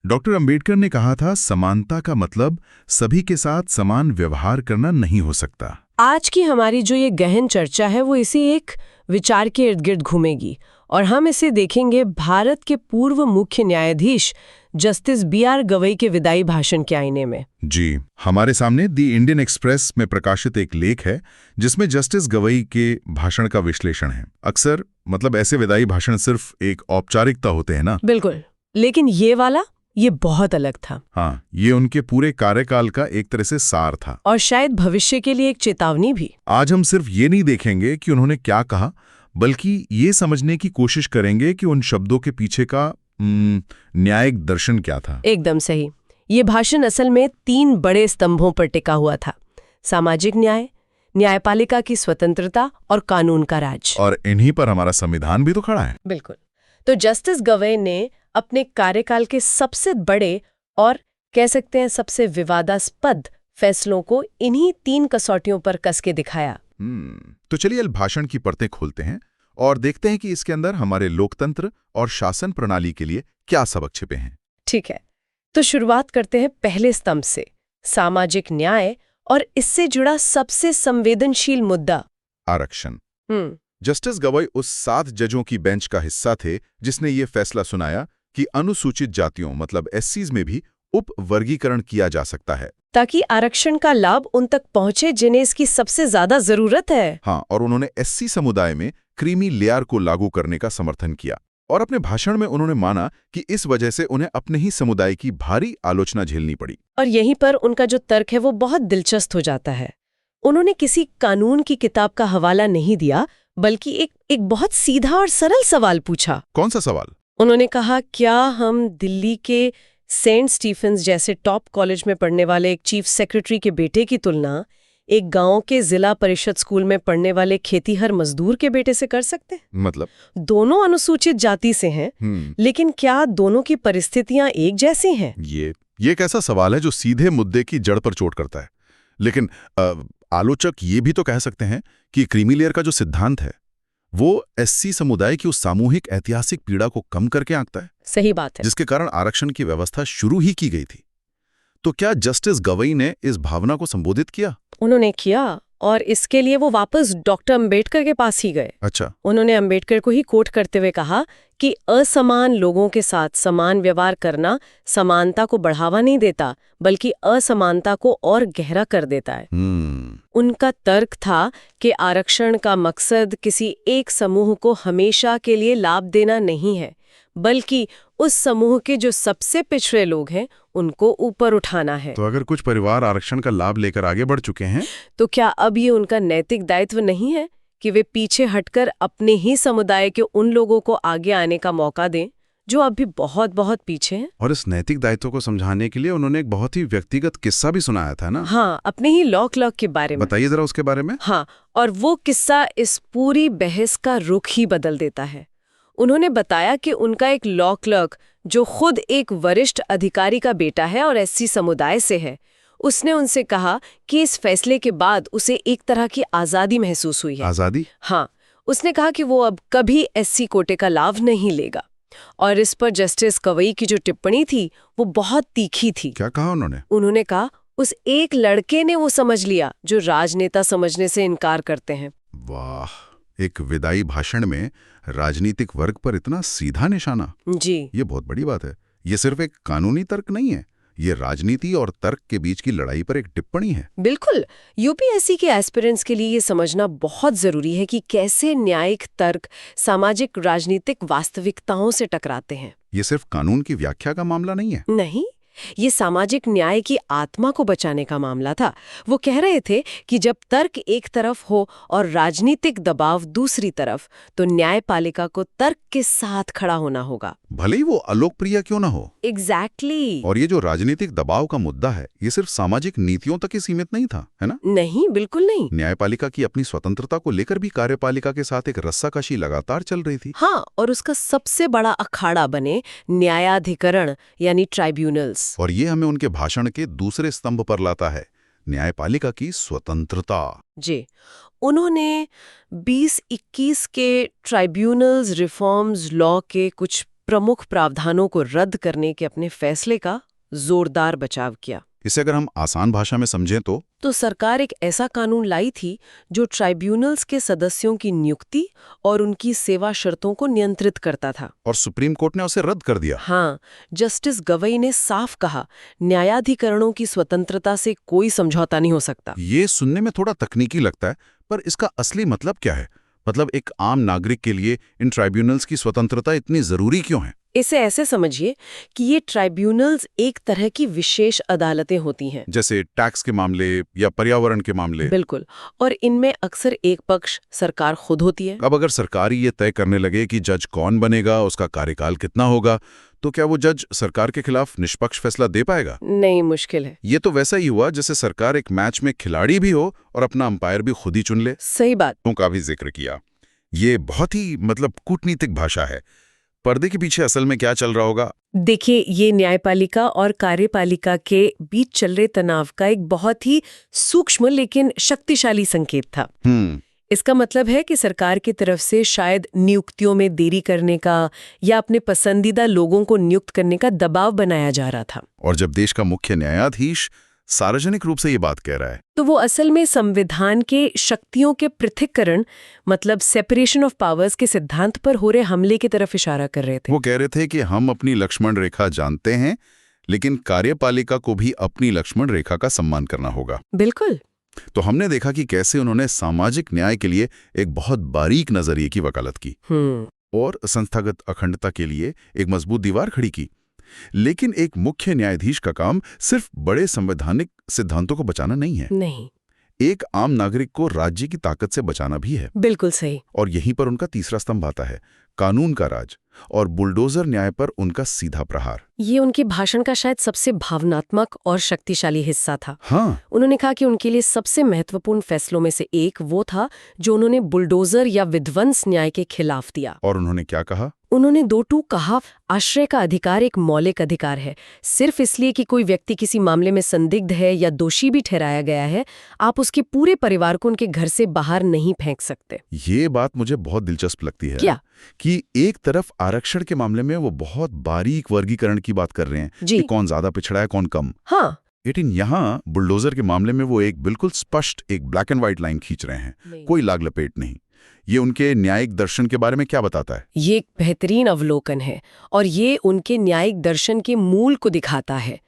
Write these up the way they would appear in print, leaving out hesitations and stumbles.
Doctor Ambedkar ने कहा था, समानता का मतलब सभी के साथ समान व्यवहार करना नहीं हो सकता। आज की हमारी जो ये गहन चर्चा है वो इसी एक विचार के इर्द गिर्द घूमेगी और हम इसे देखेंगे भारत के पूर्व मुख्य न्यायाधीश जस्टिस B.R. गवई के विदाई भाषण के आईने में। जी, हमारे सामने दी इंडियन एक्सप्रेस में प्रकाशित एक लेख है जिसमें जस्टिस गवई के भाषण का विश्लेषण है। अक्सर ऐसे विदाई भाषण सिर्फ एक औपचारिकता होते हैं ना। बिल्कुल, लेकिन ये बहुत अलग था। हाँ, ये उनके पूरे कार्यकाल का एक तरह से सार था और शायद भविष्य के लिए एक चेतावनी भी। आज हम सिर्फ ये नहीं देखेंगे कि उन्होंने क्या कहा, बल्कि ये समझने की कोशिश करेंगे कि उन शब्दों के पीछे का न्यायिक दर्शन क्या था। एकदम सही। ये भाषण असल में 3 बड़े स्तंभों पर टिका हुआ था: सामाजिक न्याय, न्यायपालिका की स्वतंत्रता और कानून का राज। और इन्हीं पर हमारा संविधान भी तो खड़ा है। बिल्कुल। तो जस्टिस गवई ने अपने कार्यकाल के सबसे बड़े और कह सकते हैं सबसे विवादास्पद फैसलों को इन्हीं 3 कसौटियों पर कस के दिखाया। तो चलिए भाषण की परतें खोलते हैं और देखते हैं कि इसके अंदर हमारे लोकतंत्र और शासन प्रणाली के लिए क्या सबक छिपे हैं। ठीक है, तो शुरुआत करते हैं पहले स्तंभ से, सामाजिक न्याय और इससे जुड़ा सबसे संवेदनशील मुद्दा, आरक्षण। जस्टिस गवई उस 7 जजों की बेंच का हिस्सा थे जिसने ये फैसला सुनाया कि अनुसूचित जातियों SCs में भी उप वर्गीकरण किया जा सकता है, ताकि आरक्षण का लाभ उन तक पहुंचे जिन्हें इसकी सबसे ज्यादा जरूरत है। हाँ, और उन्होंने SC समुदाय में क्रीमी लेयर को लागू करने का समर्थन किया और अपने भाषण में उन्होंने माना कि इस वजह से उन्हें अपने ही समुदाय की भारी आलोचना झेलनी पड़ी। और यहीं पर उनका जो तर्क है वो बहुत दिलचस्प हो जाता है। उन्होंने किसी कानून की किताब का हवाला नहीं दिया, बल्कि एक बहुत सीधा और सरल सवाल पूछा। कौन सा सवाल? उन्होंने कहा, क्या हम दिल्ली के सेंट स्टीफेंस जैसे टॉप कॉलेज में पढ़ने वाले एक चीफ सेक्रेटरी के बेटे की तुलना एक गांव के जिला परिषद स्कूल में पढ़ने वाले खेतीहर मजदूर के बेटे से कर सकते हैं? दोनों अनुसूचित जाति से हैं, लेकिन क्या दोनों की परिस्थितियां एक जैसी हैं? ये एक ऐसा सवाल है जो सीधे मुद्दे की जड़ पर चोट करता है। लेकिन आलोचक ये भी तो कह सकते हैं कि क्रीमी लेयर का जो सिद्धांत है वो SC समुदाय की उस सामूहिक ऐतिहासिक पीड़ा को कम करके आंकता है। सही बात है। जिसके कारण आरक्षण की व्यवस्था शुरू ही की गई थी। तो क्या जस्टिस गवई ने इस भावना को संबोधित किया? उन्होंने किया, और इसके लिए वो वापस डॉक्टर अंबेडकर के पास ही गए। अच्छा। उन्होंने अंबेडकर को ही कोट करते हुए कहा कि असमान लोगों के साथ समान व्यवहार करना समानता को बढ़ावा नहीं देता, बल्कि असमानता को और गहरा कर देता है। उनका तर्क था कि आरक्षण का मकसद किसी एक समूह को हमेशा के लिए लाभ देना नहीं है, बल्कि उस समूह के जो सबसे पिछड़े लोग हैं उनको ऊपर उठाना है। तो अगर कुछ परिवार आरक्षण का लाभ लेकर आगे बढ़ चुके हैं, तो क्या अब ये उनका नैतिक दायित्व नहीं है कि वे पीछे हटकर अपने ही समुदाय के उन लोगों को आगे आने का मौका दें जो अब भी बहुत बहुत पीछे हैं? और इस नैतिक दायित्व को समझाने के लिए उन्होंने एक बहुत ही व्यक्तिगत किस्सा भी सुनाया था ना? हाँ, अपने ही लॉ क्लर्क के बारे में। बताइए जरा उसके बारे में। हाँ, और वो किस्सा इस पूरी बहस का रुख ही बदल देता है। उन्होंने बताया कि उनका एक लॉ क्लर्क जो खुद एक वरिष्ठ अधिकारी का बेटा है और SC समुदाय से है, उसने उनसे कहा कि इस फैसले के बाद उसे एक तरह की आज़ादी महसूस हुई है। आज़ादी? हाँ, उसने कहा कि वो अब कभी SC कोटे का लाभ नहीं लेगा। और इस पर जस्टिस गवई की जो टिप्पणी थी वो बहुत तीखी थी। क्या कहा उन्होंने? उन्होंने कहा, उस एक लड़के ने वो समझ लिया जो राजनेता समझने से इनकार करते हैं। वाह, एक विदाई भाषण में राजनीतिक वर्ग पर इतना सीधा निशाना। जी, ये बहुत बड़ी बात है। ये सिर्फ एक कानूनी तर्क नहीं है, ये राजनीति और तर्क के बीच की लड़ाई पर एक टिप्पणी है। बिल्कुल। UPSC के एस्पिरेंट्स के लिए ये समझना बहुत जरूरी है कि कैसे न्यायिक तर्क सामाजिक राजनीतिक वास्तविकताओं से टकराते हैं। ये सिर्फ कानून की व्याख्या का मामला नहीं है। नहीं, ये सामाजिक न्याय की आत्मा को बचाने का मामला था। वो कह रहे थे कि जब तर्क एक तरफ हो और राजनीतिक दबाव दूसरी तरफ, तो न्यायपालिका को तर्क के साथ खड़ा होना होगा, भले ही वो अलोकप्रिय क्यों ना हो। एग्जैक्टली। और ये जो राजनीतिक दबाव का मुद्दा है, ये सिर्फ सामाजिक नीतियों तक ही सीमित नहीं था, है ना? नहीं, बिल्कुल नहीं। न्यायपालिका की अपनी स्वतंत्रता को लेकर भी कार्यपालिका के साथ एक रस्साकशी लगातार चल रही थी। हाँ, और उसका सबसे बड़ा अखाड़ा बने न्यायाधिकरण यानी ट्राइब्यूनल्स। और ये हमें उनके भाषण के दूसरे स्तंभ पर लाता है, न्यायपालिका की स्वतंत्रता। जी, उन्होंने 2021 के ट्राइब्यूनल्स रिफॉर्म्स लॉ के कुछ प्रमुख प्रावधानों को रद्द करने के अपने फैसले का जोरदार बचाव किया। इसे अगर हम आसान भाषा में समझें तो सरकार एक ऐसा कानून लाई थी जो ट्राइब्यूनल्स के सदस्यों की नियुक्ति और उनकी सेवा शर्तों को नियंत्रित करता था। और सुप्रीम कोर्ट ने उसे रद्द कर दिया। हाँ, जस्टिस गवई ने साफ कहा, न्यायाधिकरणों की स्वतंत्रता से कोई समझौता नहीं हो सकता। ये सुनने में थोड़ा तकनीकी लगता है, पर इसका असली मतलब क्या है? मतलब एक आम नागरिक के लिए इन ट्राइब्यूनल्स की स्वतंत्रता इतनी जरूरी क्यों है? इसे ऐसे समझिए कि ये ट्राइब्यूनल्स एक तरह की विशेष अदालतें होती हैं, जैसे टैक्स के मामले या पर्यावरण के मामले। बिल्कुल, और इनमें अक्सर एक पक्ष सरकार खुद होती है। अब अगर सरकार ही ये तय करने लगे कि जज कौन बनेगा, उसका कार्यकाल कितना होगा, तो क्या वो जज सरकार के खिलाफ निष्पक्ष फैसला दे पाएगा? नहीं, मुश्किल है। ये तो वैसा ही हुआ जैसे सरकार एक मैच में खिलाड़ी भी हो और अपना अंपायर भी खुद ही चुन ले। सही बात। का भी जिक्र किया। ये बहुत ही कूटनीतिक भाषा है। पर्दे के पीछे असल में क्या चल रहा होगा? देखिए, ये न्यायपालिका और कार्यपालिका के बीच चल रहे तनाव का एक बहुत ही सूक्ष्म लेकिन शक्तिशाली संकेत था। इसका मतलब है कि सरकार की तरफ से शायद नियुक्तियों में देरी करने का या अपने पसंदीदा लोगों को नियुक्त करने का दबाव बनाया जा रहा था। और जब देश का मुख्य न्यायाधीश सार्वजनिक रूप से ये बात कह रहा है, तो वो असल में संविधान के शक्तियों के पृथक्करण, मतलब सेपरेशन ऑफ पावर्स के सिद्धांत पर हो रहे हमले की तरफ इशारा कर रहे थे। वो कह रहे थे कि हम अपनी लक्ष्मण रेखा जानते हैं, लेकिन कार्यपालिका को भी अपनी लक्ष्मण रेखा का सम्मान करना होगा। बिल्कुल। तो हमने देखा कि कैसे उन्होंने सामाजिक न्याय के लिए एक बहुत बारीक नजरिए की वकालत की और संस्थागत अखंडता के लिए एक मजबूत दीवार खड़ी की। लेकिन एक मुख्य न्यायाधीश का काम सिर्फ बड़े संवैधानिक सिद्धांतों को बचाना नहीं है। नहीं, एक आम नागरिक को राज्य की ताकत से बचाना भी है। बिल्कुल सही। और यहीं पर उनका तीसरा स्तंभ आता है, कानून का राज और बुलडोजर न्याय पर उनका सीधा प्रहार। ये उनके भाषण का शायद सबसे भावनात्मक और शक्तिशाली हिस्सा था। हाँ, उन्होंने कहा कि उनके लिए सबसे महत्वपूर्ण फैसलों में से एक वो था जो उन्होंने बुलडोजर या विध्वंस न्याय के खिलाफ दिया। और उन्होंने क्या कहा? उन्होंने दो टूक कहा, आश्रय का अधिकार एक मौलिक अधिकार है। सिर्फ इसलिए कि कोई व्यक्ति किसी मामले में संदिग्ध है या दोषी भी ठहराया गया है, आप उसके पूरे परिवार को उनके घर से बाहर नहीं फेंक सकते। ये बात मुझे बहुत दिलचस्प लगती है। क्या? कि एक तरफ आरक्षण के मामले में वो बहुत बारीक वर्गीकरण की बात कर रहे हैं कि कौन ज्यादा पिछड़ा है, कौन कम। हाँ, लेकिन यहाँ बुलडोजर के मामले में वो एक बिल्कुल स्पष्ट, एक ब्लैक एंड व्हाइट लाइन खींच रहे हैं, कोई लाग लपेट नहीं। ये उनके न्यायिक दर्शन के बारे में क्या बताता है? ये एक बेहतरीन अवलोकन है और ये उनके न्यायिक दर्शन के मूल को दिखाता है।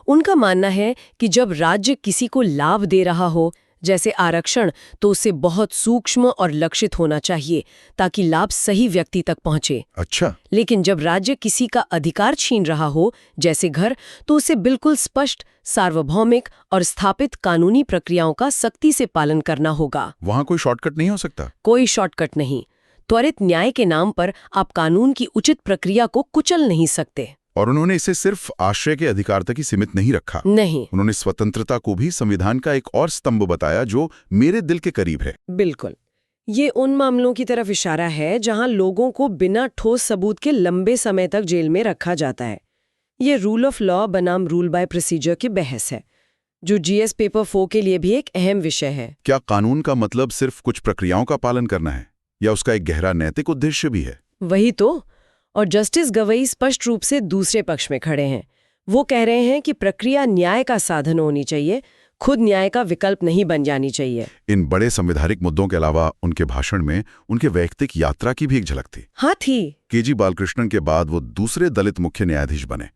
उनका मानना है कि जब राज्य किसी को लाभ दे रहा हो, जैसे आरक्षण, तो उसे बहुत सूक्ष्म और लक्षित होना चाहिए ताकि लाभ सही व्यक्ति तक पहुंचे। अच्छा। लेकिन जब राज्य किसी का अधिकार छीन रहा हो, जैसे घर, तो उसे बिल्कुल स्पष्ट, सार्वभौमिक और स्थापित कानूनी प्रक्रियाओं का सख्ती से पालन करना होगा। वहां कोई शॉर्टकट नहीं हो सकता? कोई शॉर्टकट नहीं। त्वरित न्याय के नाम पर आप कानून की उचित प्रक्रिया को कुचल नहीं सकते। और उन्होंने इसे सिर्फ आश्रय के अधिकार तक ही सीमित नहीं रखा। नहीं, उन्होंने स्वतंत्रता को भी संविधान का एक और स्तंभ बताया जो मेरे दिल के करीब है। बिल्कुल। ये उन मामलों की तरफ इशारा है जहां लोगों को बिना ठोस सबूत के लंबे समय तक जेल में रखा जाता है। ये रूल ऑफ लॉ बनाम रूल बाय प्रोसीजर की बहस है, जो जीएस पेपर 4 के लिए भी एक अहम विषय है। क्या कानून का मतलब सिर्फ कुछ प्रक्रियाओं का पालन करना है, या उसका एक गहरा नैतिक उद्देश्य भी है? वही तो। और जस्टिस गवई स्पष्ट रूप से दूसरे पक्ष में खड़े हैं। वो कह रहे हैं कि प्रक्रिया न्याय का साधन होनी चाहिए, खुद न्याय का विकल्प नहीं बन जानी चाहिए। इन बड़े संवैधानिक मुद्दों के अलावा उनके भाषण में उनके वैयक्तिक यात्रा की भी एक झलक थी। हाँ थी। केजी बालकृष्णन के बाद वो दूसरे दलित मुख्य न्यायाधीश बने।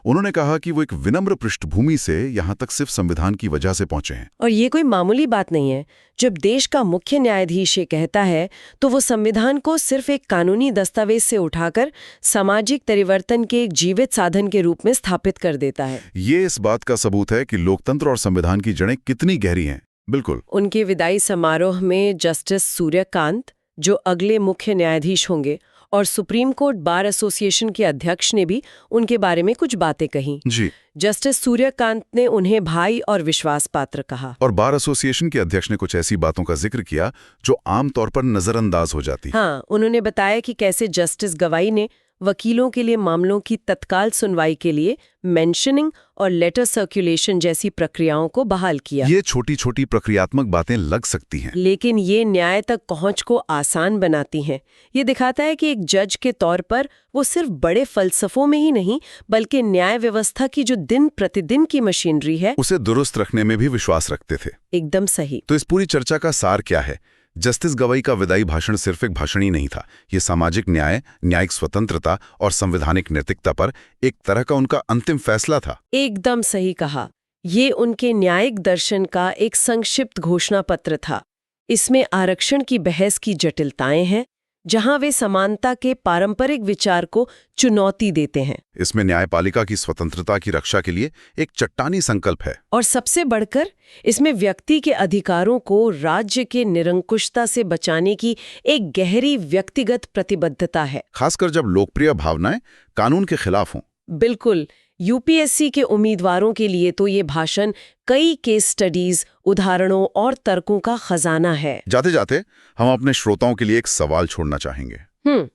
उन्होंने कहा कि वो एक विनम्र पृष्ठभूमि से यहाँ तक सिर्फ संविधान की वजह से पहुंचे हैं। और ये कोई मामूली बात नहीं है। जब देश का मुख्य न्यायाधीश ये कहता है, तो वो संविधान को सिर्फ एक कानूनी दस्तावेज से उठाकर सामाजिक परिवर्तन के एक जीवित साधन के रूप में स्थापित कर देता है। ये इस बात का सबूत है कि लोकतंत्र और संविधान की जड़ें कितनी गहरी हैं। बिल्कुल। उनके विदाई समारोह में जस्टिस सूर्यकांत, जो अगले मुख्य न्यायाधीश होंगे, और सुप्रीम कोर्ट बार एसोसिएशन के अध्यक्ष ने भी उनके बारे में कुछ बातें कही। जी। जस्टिस सूर्यकांत ने उन्हें भाई और विश्वास पात्र कहा। और बार एसोसिएशन के अध्यक्ष ने कुछ ऐसी बातों का जिक्र किया जो आमतौर पर नजरअंदाज हो जाती। हाँ, उन्होंने बताया कि कैसे जस्टिस गवाई ने वकीलों के लिए मामलों की तत्काल सुनवाई के लिए मेंशनिंग और लेटर सर्कुलेशन जैसी प्रक्रियाओं को बहाल किया। ये छोटी छोटी प्रक्रियात्मक बातें लग सकती हैं, लेकिन ये न्याय तक पहुंच को आसान बनाती हैं। ये दिखाता है कि एक जज के तौर पर वो सिर्फ बड़े फलसफों में ही नहीं, बल्कि न्याय व्यवस्था की जो दिन प्रतिदिन की मशीनरी है, उसे दुरुस्त रखने में भी विश्वास रखते थे। एकदम सही। तो इस पूरी चर्चा का सार क्या है? जस्टिस गवई का विदाई भाषण सिर्फ एक भाषण ही नहीं था। ये सामाजिक न्याय, न्यायिक स्वतंत्रता और संवैधानिक नैतिकता पर एक तरह का उनका अंतिम फैसला था। एकदम सही कहा। ये उनके न्यायिक दर्शन का एक संक्षिप्त घोषणा पत्र था। इसमें आरक्षण की बहस की जटिलताएं हैं, जहां वे समानता के पारंपरिक विचार को चुनौती देते हैं। इसमें न्यायपालिका की स्वतंत्रता की रक्षा के लिए एक चट्टानी संकल्प है। और सबसे बढ़कर इसमें व्यक्ति के अधिकारों को राज्य के निरंकुशता से बचाने की एक गहरी व्यक्तिगत प्रतिबद्धता है। खासकर जब लोकप्रिय भावनाएं कानून के खिलाफ हों। बिल्कुल। यूपीएससी के उम्मीदवारों के लिए तो ये भाषण कई केस स्टडीज, उदाहरणों और तर्कों का खजाना है। जाते जाते हम अपने श्रोताओं के लिए एक सवाल छोड़ना चाहेंगे।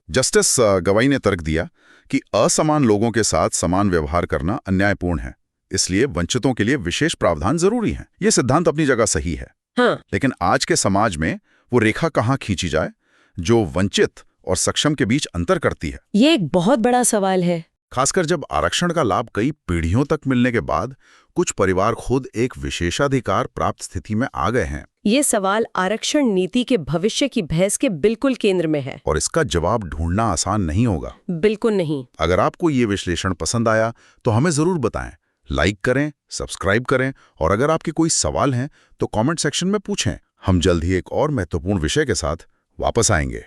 जस्टिस गवई ने तर्क दिया कि असमान लोगों के साथ समान व्यवहार करना अन्यायपूर्ण है, इसलिए वंचितों के लिए विशेष प्रावधान जरूरी है। ये सिद्धांत अपनी जगह सही है। लेकिन आज के समाज में वो रेखा कहाँ खींची जाए जो वंचित और सक्षम के बीच अंतर करती है? ये एक बहुत बड़ा सवाल है। खासकर जब आरक्षण का लाभ कई पीढ़ियों तक मिलने के बाद कुछ परिवार खुद एक विशेषाधिकार प्राप्त स्थिति में आ गए हैं। ये सवाल आरक्षण नीति के भविष्य की बहस के बिल्कुल केंद्र में है। और इसका जवाब ढूंढना आसान नहीं होगा। बिल्कुल नहीं। अगर आपको ये विश्लेषण पसंद आया तो हमें जरूर बताएं, लाइक करें, सब्सक्राइब करें और अगर आपके कोई सवाल हैं तो कमेंट सेक्शन में पूछें। हम जल्द ही एक और महत्वपूर्ण विषय के साथ वापस आएंगे।